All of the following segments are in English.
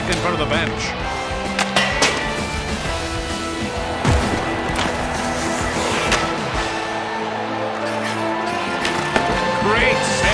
back in front of the bench. Great save.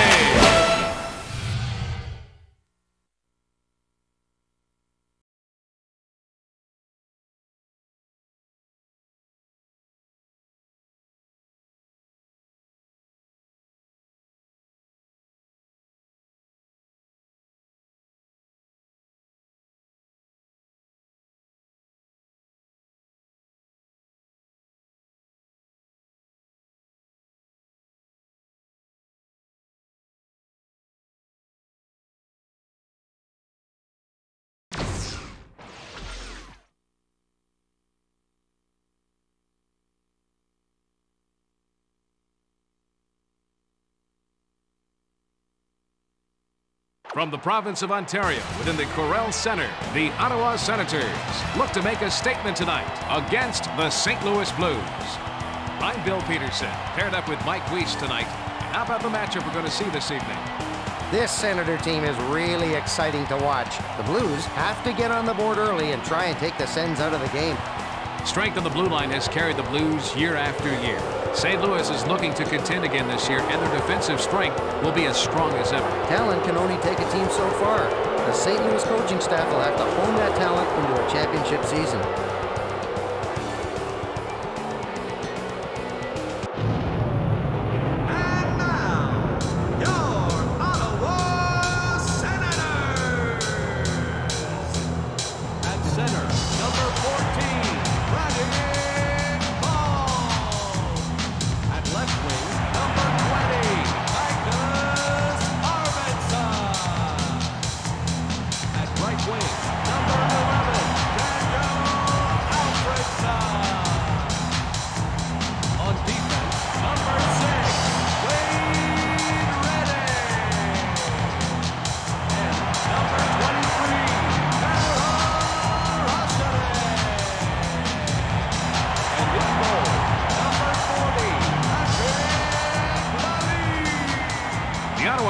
From the province of Ontario, within the Corel Centre, the Ottawa Senators look to make a statement tonight against the St. Louis Blues. I'm Bill Peterson, paired up with Mike Weiss tonight. How about the matchup we're going to see this evening? This Senator team is really exciting to watch. The Blues have to get on the board early and try and take the Sens out of the game. Strength on the blue line has carried the Blues year after year. St. Louis is looking to contend again this year, and their defensive strength will be as strong as ever. Talent can only take a team so far. The St. Louis coaching staff will have to hone that talent into a championship season.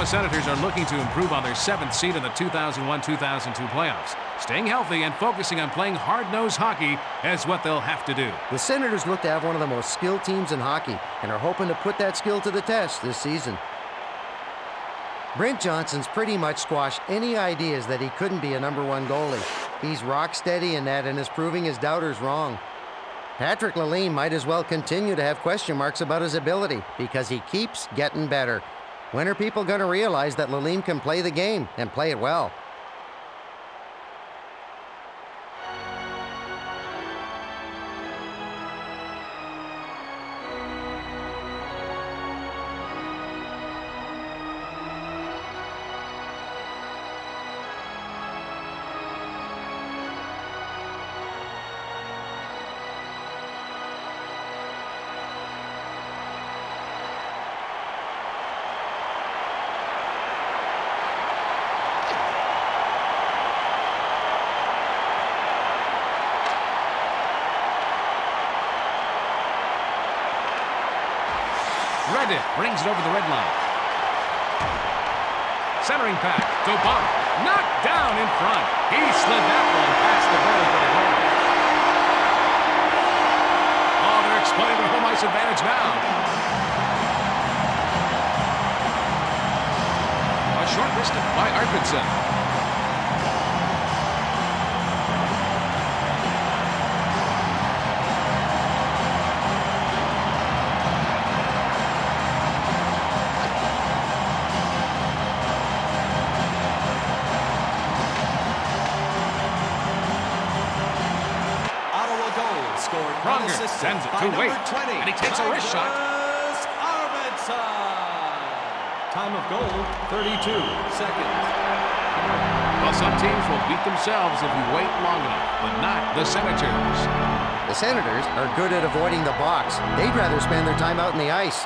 Senators are looking to improve on their 7th seed in the 2001-2002 playoffs. Staying healthy and focusing on playing hard-nosed hockey is what they'll have to do. The Senators look to have one of the most skilled teams in hockey and are hoping to put that skill to the test this season. Brent Johnson's pretty much squashed any ideas that he couldn't be a #1 goalie. He's rock steady in that and is proving his doubters wrong. Patrick Lalime might as well continue to have question marks about his ability because he keeps getting better. When are people going to realize that Lalime can play the game and play it well? Brings it over the red line. Centering pack to Bump. Knocked down in front. He slid that one past the goal for the goal. Oh, they're exploiting their home ice advantage now. A short wristed by Arvidsson. Sends it to Wade, and he takes a wrist shot. Time of goal, 32 seconds. Well, some teams will beat themselves if you wait long enough, but not the Senators. The Senators are good at avoiding the box. They'd rather spend their time out in the ice.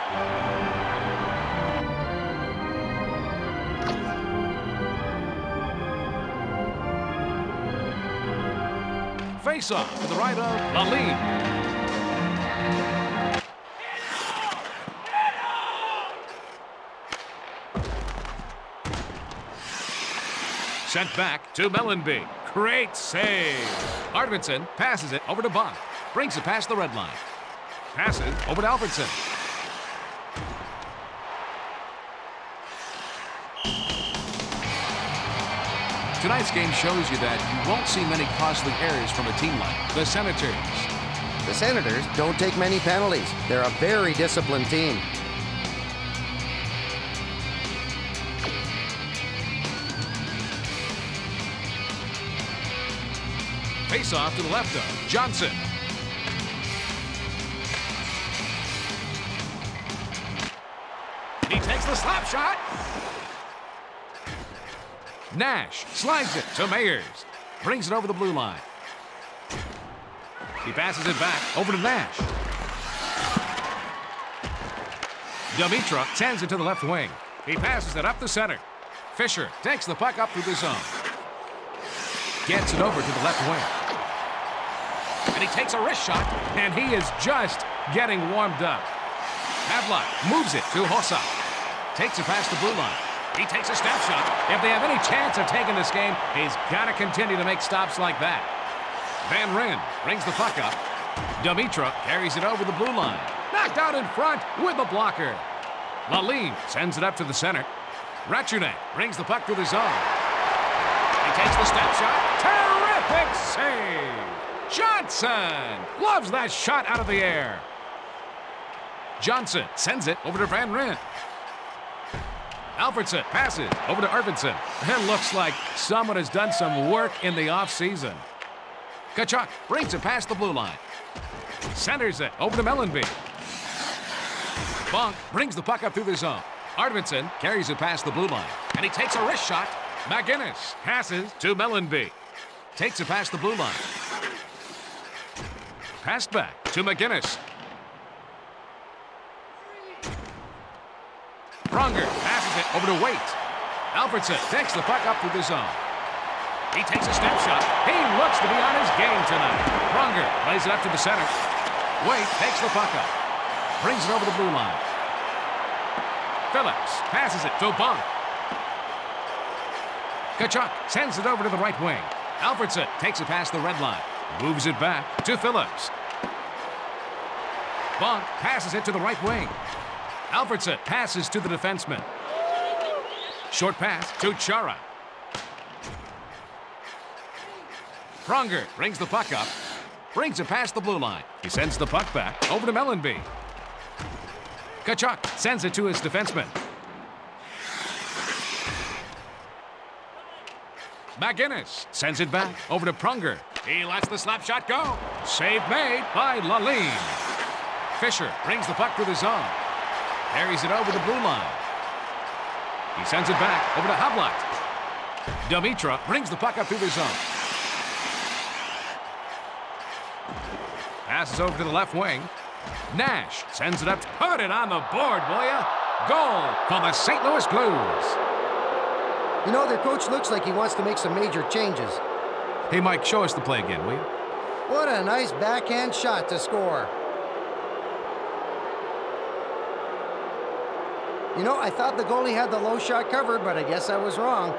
Face-off to the right of Lalime. Sent back to Mellenby. Great save. Arvidsson passes it over to Bonk. Brings it past the red line. Passes over to Alfredson. Tonight's game shows you that you won't see many costly errors from a team like the Senators. The Senators don't take many penalties. They're a very disciplined team. Face off to the left of Johnson. He takes the slap shot. Nash slides it to Mayers. Brings it over the blue line. He passes it back over to Nash. Dimitra sends it to the left wing. He passes it up the center. Fisher takes the puck up through the zone. Gets it over to the left wing. And he takes a wrist shot, and he is just getting warmed up. Havlat moves it to Hossa. Takes it past the blue line. He takes a step shot. If they have any chance of taking this game, he's got to continue to make stops like that. Van Ryn brings the puck up. Dimitra carries it over the blue line. Knocked out in front with the blocker. Lalime sends it up to the center. Ratchunek brings the puck to the zone. He takes the step shot. Terrific save. Johnson loves that shot out of the air. Johnson sends it over to Van Ryn. Alfredson passes over to Arvidsson. It looks like someone has done some work in the offseason. Tkachuk brings it past the blue line. Centers it over to Mellanby. Bonk brings the puck up through the zone. Arvidsson carries it past the blue line. And he takes a wrist shot. McGinnis passes to Mellanby. Takes it past the blue line. Passed back to McGinnis. Pronger passes it over to Waite. Alfredson takes the puck up through the zone. He takes a step shot. He looks to be on his game tonight. Pronger lays it up to the center. Waite takes the puck up. Brings it over the blue line. Phillips passes it to Bonk. Tkachuk sends it over to the right wing. Alfredson takes it past the red line. Moves it back to Phillips. Bonk passes it to the right wing. Alfredson passes to the defenseman. Short pass to Chara. Pronger brings the puck up. Brings it past the blue line. He sends the puck back over to Mellanby. Tkachuk sends it to his defenseman. McGinnis sends it back over to Pronger. He lets the slap shot go. Save made by Lalime. Fisher brings the puck to the zone. Carries it over the blue line. He sends it back over to Havlat. Dimitra brings the puck up through the zone. Passes over to the left wing. Nash sends it up. Put it on the board, will ya? Goal for the St. Louis Blues. You know, their coach looks like he wants to make some major changes. Hey, Mike, show us the play again, will you? What a nice backhand shot to score. You know, I thought the goalie had the low shot covered, but I guess I was wrong.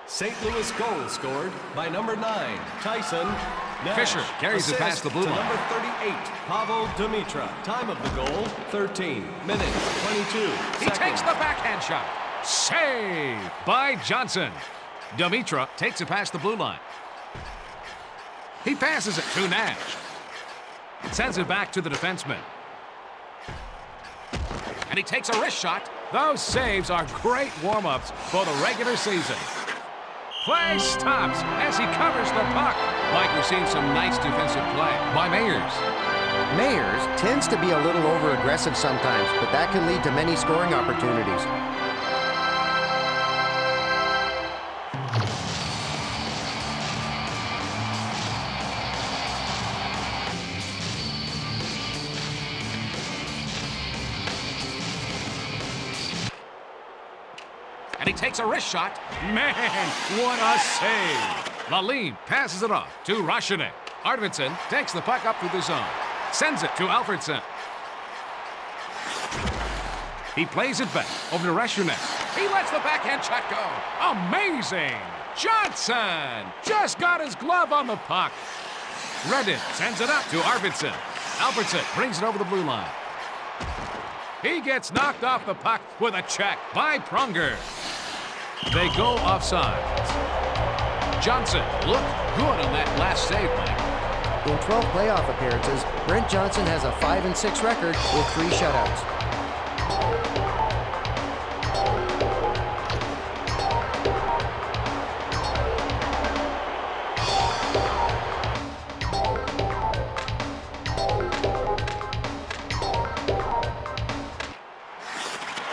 St. Louis goal scored by number 9, Tyson Nash. Fisher carries it past the blue line. Number 38, Pavel Dimitra. Time of the goal, 13 minutes, 22 seconds. He takes the backhand shot. Saved by Johnson. Dimitra takes it past the blue line. He passes it to Nash. Sends it back to the defenseman. And he takes a wrist shot. Those saves are great warm-ups for the regular season. Play stops as he covers the puck. Mike, we're seeing some nice defensive play by Mayers. Mayers tends to be a little over-aggressive sometimes, but that can lead to many scoring opportunities. And he takes a wrist shot. Man, what a save. Lalime passes it off to Ratchunek. Arvidsson takes the puck up through the zone. Sends it to Alfredsson. He plays it back over to Reshunek. He lets the backhand shot go. Amazing! Johnson just got his glove on the puck. Redden sends it up to Arvidsson. Alfredsson brings it over the blue line. He gets knocked off the puck with a check by Pronger. They go offside. Johnson looked good on that last save, Mike. In 12 playoff appearances, Brent Johnson has a 5-6 record with 3 shutouts.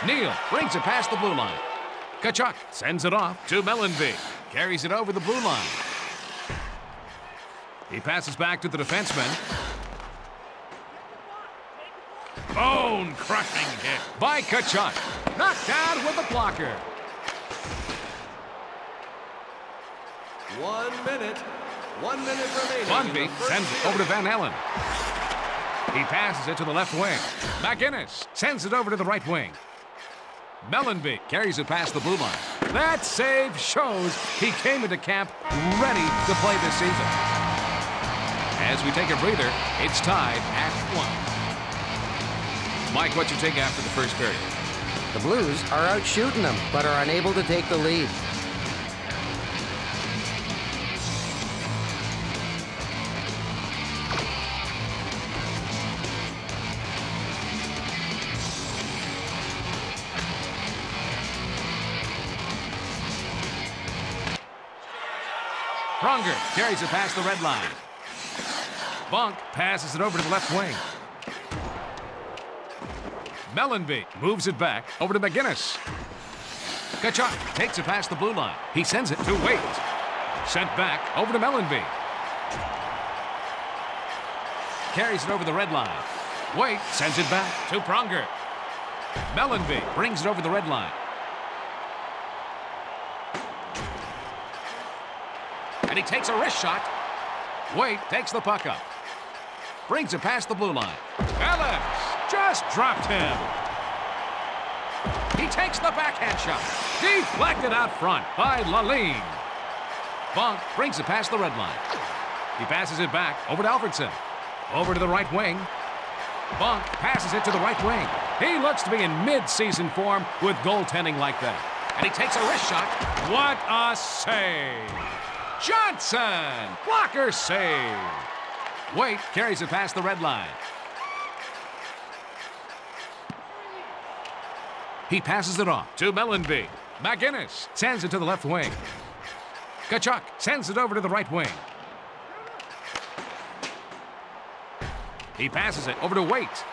Neal brings it past the blue line. Tkachuk sends it off to Mellenby. Carries it over the blue line. He passes back to the defenseman. Bone-crushing hit by Tkachuk. Knocked down with the blocker. 1 minute. 1 minute remaining. Lundby sends it over to Van Allen. He passes it to the left wing. McInnes sends it over to the right wing. Mellenby carries it past the blue line. That save shows he came into camp ready to play this season. As we take a breather, it's tied at 1. Mike, what's your take after the first period? The Blues are out shooting them, but are unable to take the lead. Pronger carries it past the red line. Bunk passes it over to the left wing. Mellenby moves it back over to McInnes. Tkachuk takes it past the blue line. He sends it to Waite. Sent back over to Mellenby. Carries it over the red line. Waite sends it back to Pronger. Mellenby brings it over the red line. And he takes a wrist shot. Waite takes the puck up. Brings it past the blue line. Ellis just dropped him. He takes the backhand shot. Deflected out front by Lalime. Bunk brings it past the red line. He passes it back over to Alfredsson. Over to the right wing. Bunk passes it to the right wing. He looks to be in mid-season form with goaltending like that. And he takes a wrist shot. What a save! Johnson! Blocker save! Waite carries it past the red line. He passes it off to Mellenby. McInnes sends it to the left wing. Tkachuk sends it over to the right wing. He passes it over to Waite.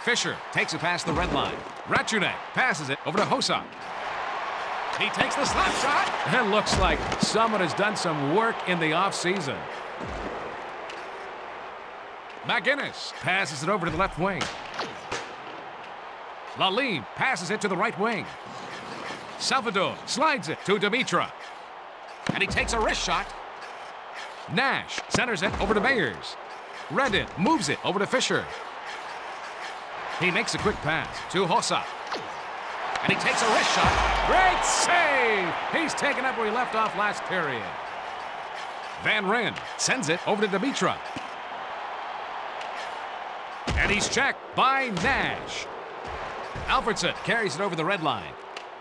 Fisher takes it past the red line. Ratchunek passes it over to Hossa. He takes the slap shot. It looks like someone has done some work in the offseason. McInnes passes it over to the left wing. Lalime passes it to the right wing. Salvador slides it to Dimitra. And he takes a wrist shot. Nash centers it over to Mayers. Redden moves it over to Fisher. He makes a quick pass to Hossa. And he takes a wrist shot. Great save! He's taken up where he left off last period. Van Ryn sends it over to Dimitra. And he's checked by Nash. Alfredsson carries it over the red line.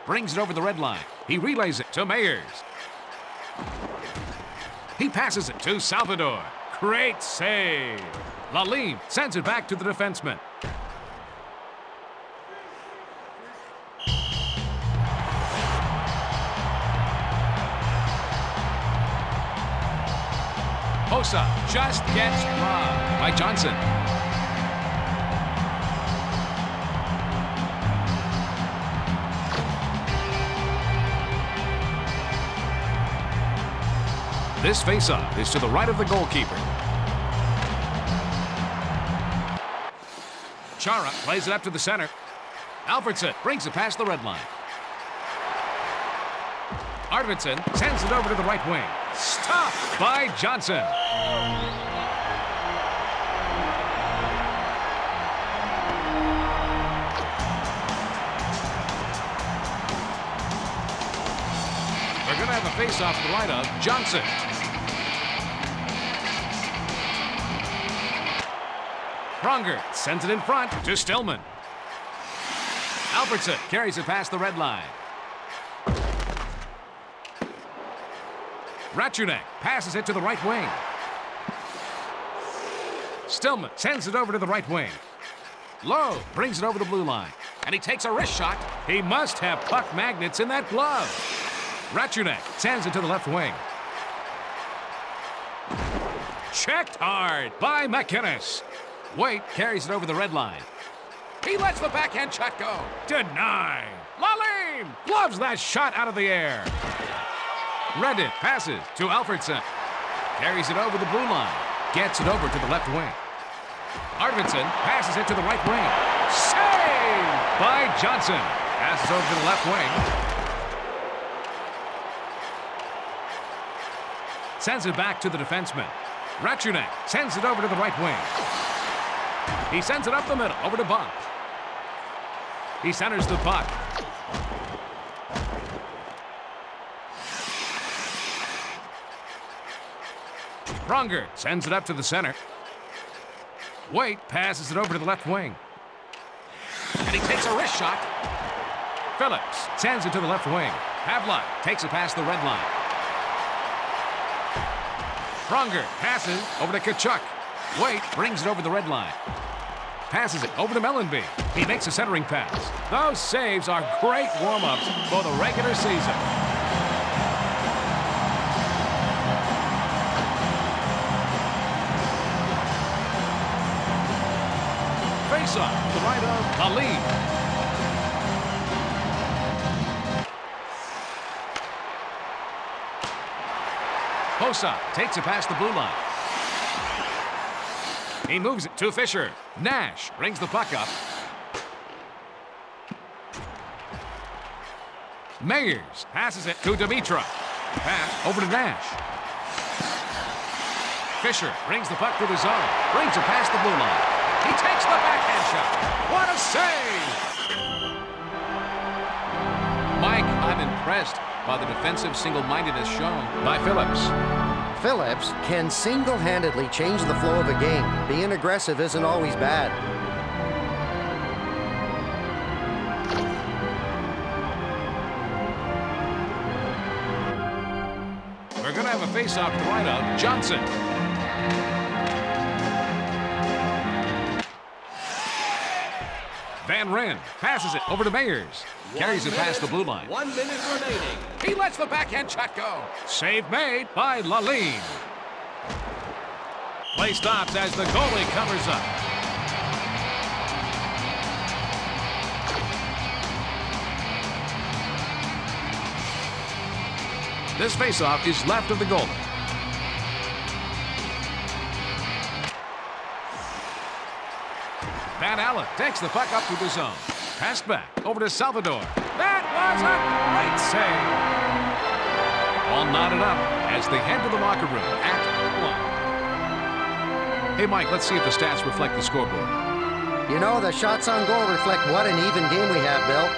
Brings it over the red line. He relays it to Mayers. He passes it to Salvador. Great save. Lalime sends it back to the defenseman. Hossa just gets robbed by Johnson. This faceoff is to the right of the goalkeeper. Chara plays it up to the center. Alfredsson brings it past the red line. Arvidsson sends it over to the right wing. Stopped by Johnson. to have a face-off to the right of Johnson. Pronger sends it in front to Stillman. Alfredson carries it past the red line. Ratchunek passes it to the right wing. Stillman sends it over to the right wing. Lowe brings it over the blue line. And he takes a wrist shot. He must have puck magnets in that glove. Ratchunek sends it to the left wing. Checked hard by McInnes. Waite carries it over the red line. He lets the backhand shot go. Denied. Lalim gloves that shot out of the air. Redden passes to Alfredson. Carries it over the blue line. Gets it over to the left wing. Arvidsson passes it to the right wing. Saved by Johnson. Passes over to the left wing. Sends it back to the defenseman. Ratchunek sends it over to the right wing. He sends it up the middle, over to Bunt. He centers the puck. Pronger sends it up to the center. Waite passes it over to the left wing. And he takes a wrist shot. Phillips sends it to the left wing. Havlat takes it past the red line. Pronger passes over to Tkachuk. Waite brings it over the red line. Passes it over to Mellenby. He makes a centering pass. Those saves are great warm-ups for the regular season. Face-off to the right of Ali. Hossa takes it past the blue line. He moves it to Fisher. Nash brings the puck up. Meyers passes it to Dimitra. Pass over to Nash. Fisher brings the puck to the zone. Brings it past the blue line. He takes the backhand shot. What a save! Mike, I'm impressed by the defensive single-mindedness shown by Phillips. Phillips can single-handedly change the flow of a game. Being aggressive isn't always bad. We're going to have a face-off to the right of Johnson. Van Ryn passes it over to Meyers. Carries it past the blue line. 1 minute remaining. He lets the backhand shot go. Save made by Laline. Play stops as the goalie covers up. This faceoff is left of the goalie. Van Allen takes the puck up to the zone. Passed back over to Salvador. That was a great save. All knotted up as they head to the locker room at 1. Hey, Mike, let's see if the stats reflect the scoreboard. You know, the shots on goal reflect what an even game we have, Bill.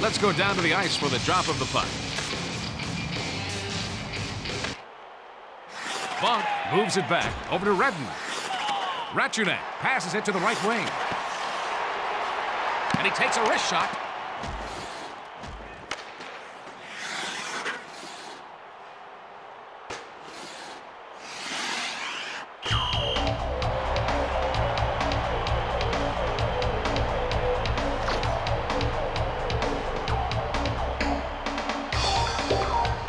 Let's go down to the ice for the drop of the puck. Bonk moves it back over to Redden. Ratchunek passes it to the right wing. And he takes a wrist shot.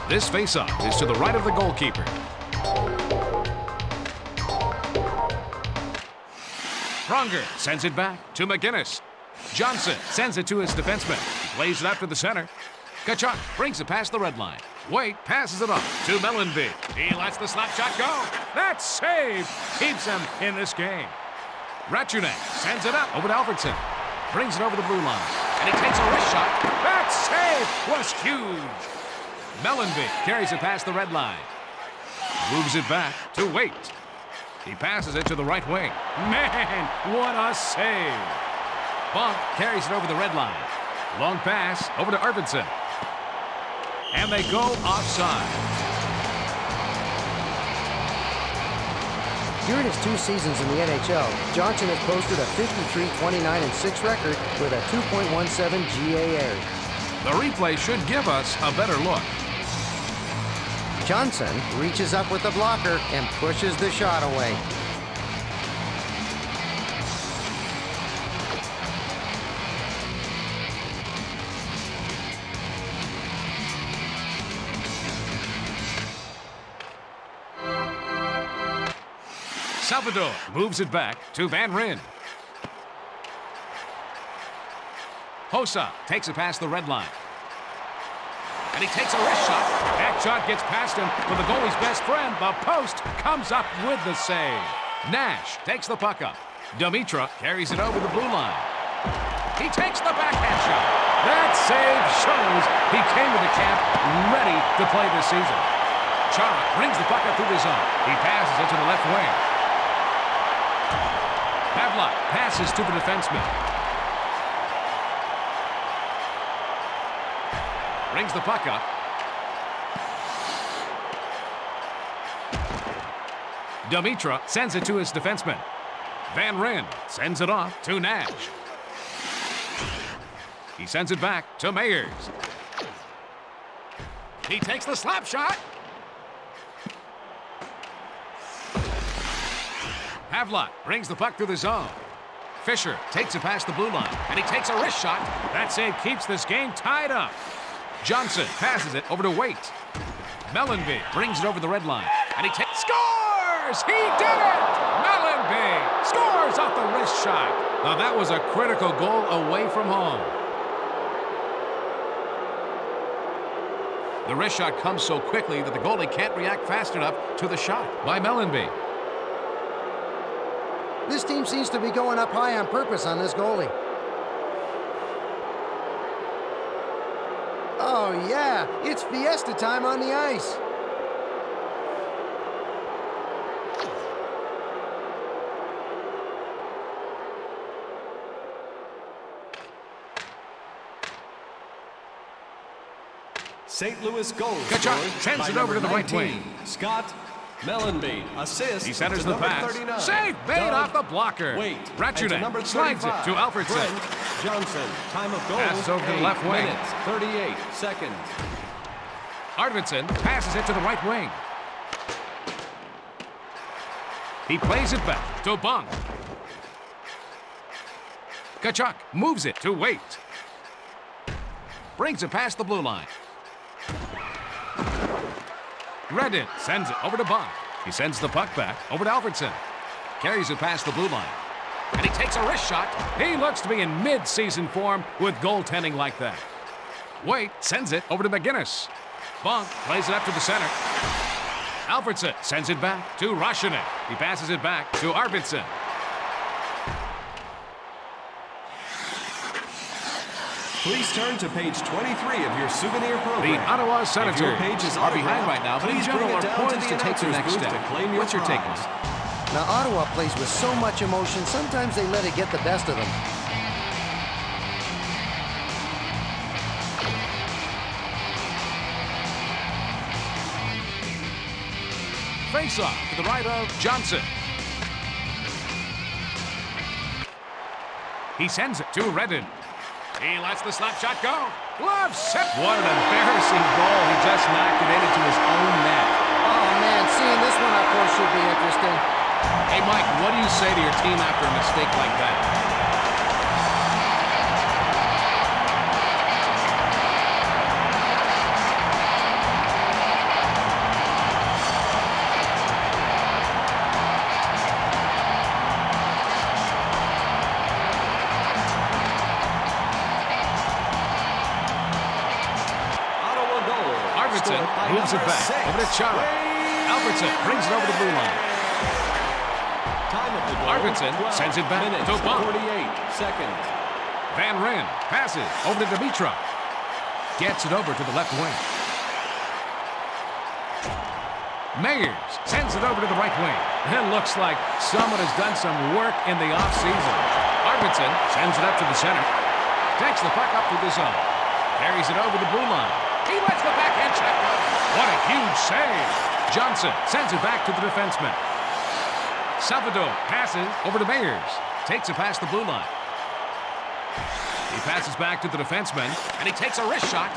This faceoff is to the right of the goalkeeper. Pronger sends it back to McInnes. Johnson sends it to his defenseman. He plays it up to the center. Tkachuk brings it past the red line. Waite passes it off to Mellenby. He lets the slap shot go. That save keeps him in this game. Ratchunek sends it up over to Alfredson. Brings it over the blue line. And he takes a wrist shot. That save was huge. Mellenby carries it past the red line. Moves it back to Waite. He passes it to the right wing. Man, what a save. Bunk carries it over the red line. Long pass over to Arvidsson. And they go offside. During his 2 seasons in the NHL, Johnson has posted a 53-29-6 record with a 2.17 GAA. The replay should give us a better look. Johnson reaches up with the blocker and pushes the shot away. Salvador moves it back to Van Ryn. Hossa takes it past the red line. And he takes a wrist shot. That shot gets past him, but the goalie's best friend, the post, comes up with the save. Nash takes the puck up. Dimitra carries it over the blue line. He takes the backhand shot. That save shows he came to the camp ready to play this season. Chara brings the puck up through the zone. He passes it to the left wing. Pavlak passes to the defenseman. Brings the puck up. Dimitra sends it to his defenseman. Van Ryn sends it off to Nash. He sends it back to Meyers. He takes the slap shot. Pavlak brings the puck through the zone. Fisher takes it past the blue line, and he takes a wrist shot. That save keeps this game tied up. Johnson passes it over to Waite. Mellenby brings it over the red line, and he takes... Scores! He did it! Mellenby scores off the wrist shot. Now that was a critical goal away from home. The wrist shot comes so quickly that the goalie can't react fast enough to the shot by Mellenby. This team seems to be going up high on purpose on this goalie. Oh, yeah, it's fiesta time on the ice. St. Louis goal Kachuk sends it over to the right wing. Scott Mellenby, assist. He centers the pass. 39. Save made off the blocker. Ratchudek slides it to Alfredson. Brent Johnson, time of goal. Passes over to the left wing. Minutes, 38 seconds. Arvidsson passes it to the right wing. He plays it back to Bunk. Kachuk moves it to Waite. Brings it past the blue line. Redden sends it over to Bunk. He sends the puck back over to Alfredson. Carries it past the blue line. And he takes a wrist shot. He looks to be in mid-season form with goaltending like that. Waite sends it over to McGinnis. Bunk plays it up to the center. Alfredson sends it back to Rashanek. He passes it back to Arvidsson. Please turn to page 23 of your souvenir program. The Ottawa Senators are behind right now, but in please general bring are it down poised to take the next step. What's your take on it? Now, Ottawa plays with so much emotion, sometimes they let it get the best of them. Face-off to the right of Johnson. He sends it to Redden. He lets the slap shot go. Glove set. What an embarrassing goal. He just knocked it into his own net. Oh, man, seeing this one up close should be interesting. Hey, Mike, what do you say to your team after a mistake like that? Moves it back over to Chara. Alfredson brings it over the blue line. Arvidsson sends it back to Bunk. 48 seconds. Van Ryn passes over to Dimitra. Gets it over to the left wing. Mayers sends it over to the right wing. It looks like someone has done some work in the offseason. Arvidsson sends it up to the center. Takes the puck up to the zone. Carries it over the blue line. He lets the backhand check. What a huge save. Johnson sends it back to the defenseman. Salvador passes over to Mayers. Takes it past the blue line. He passes back to the defenseman, and he takes a wrist shot.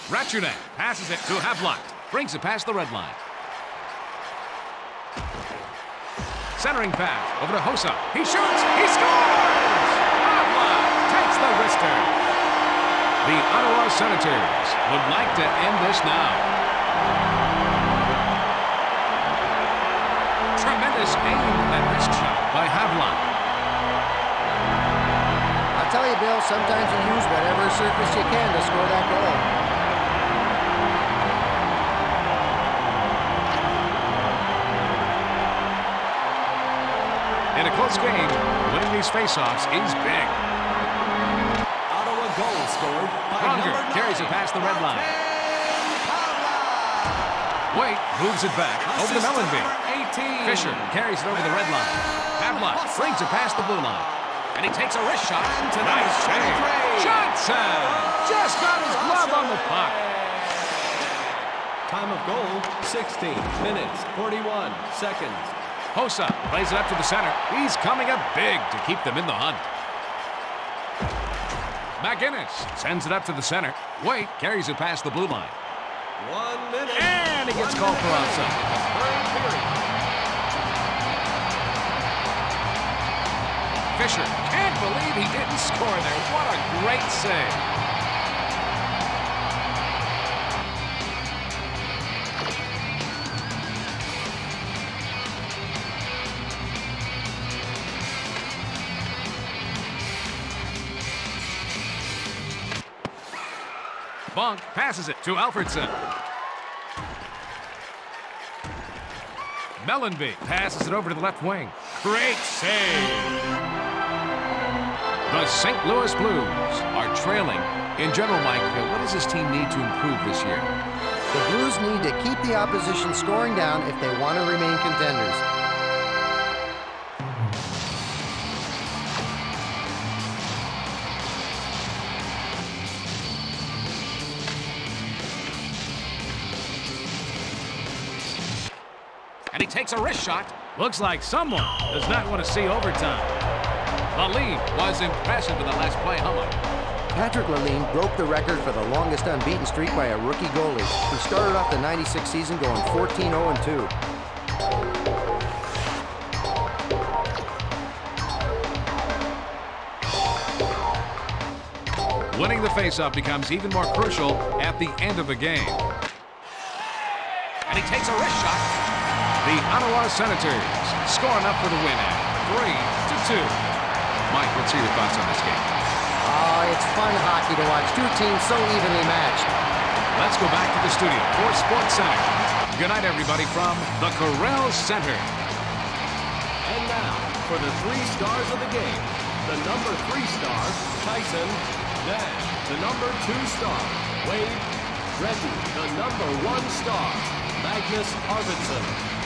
Ratchunet passes it to Havlat. Brings it past the red line. Centering pass over to Hossa. He shoots. He scores! Havlat takes the wrister. The Ottawa Senators would like to end this now. Tremendous aim and wrist shot by Havlat. I'll tell you, Bill, sometimes you use whatever surface you can to score that goal. In a close game, winning these faceoffs is big. Ottawa goal scored by Pronger number 9. carries it past the red line. Wait moves it back over to Mellenby. 18. Fisher carries it over the red line. Havlat brings it past the blue line. And he takes a wrist shot. Nice save. Johnson just got his glove on the puck. Time of goal, 16 minutes, 41 seconds. Hossa plays it up to the center. He's coming up big to keep them in the hunt. McInnes sends it up to the center. Wait carries it past the blue line. 1 minute. And he gets called for offside. Fisher can't believe he didn't score there. What a great save. Bonk passes it to Alfredson. Mellenby passes it over to the left wing. Great save. The St. Louis Blues are trailing. In general, Mike, what does this team need to improve this year? The Blues need to keep the opposition scoring down if they want to remain contenders. And he takes a wrist shot. Looks like someone does not want to see overtime. Lalime was impressive in the last play. How much? Patrick Lalime broke the record for the longest unbeaten streak by a rookie goalie, who started off the '96 season going 14-0-2. Winning the faceoff becomes even more crucial at the end of the game. And he takes a wrist shot. The Ottawa Senators score enough for the win at 3-2. Mike, let's hear your thoughts on this game. Oh, it's fun hockey to watch. Two teams so evenly matched. Let's go back to the studio for Sports Center. Good night, everybody, from the Corel Center. And now, for the 3 stars of the game, the number 3 star, Tyson. Then, the number 2 star, Wade. Reggie, the number 1 star, Magnus Arvidsson.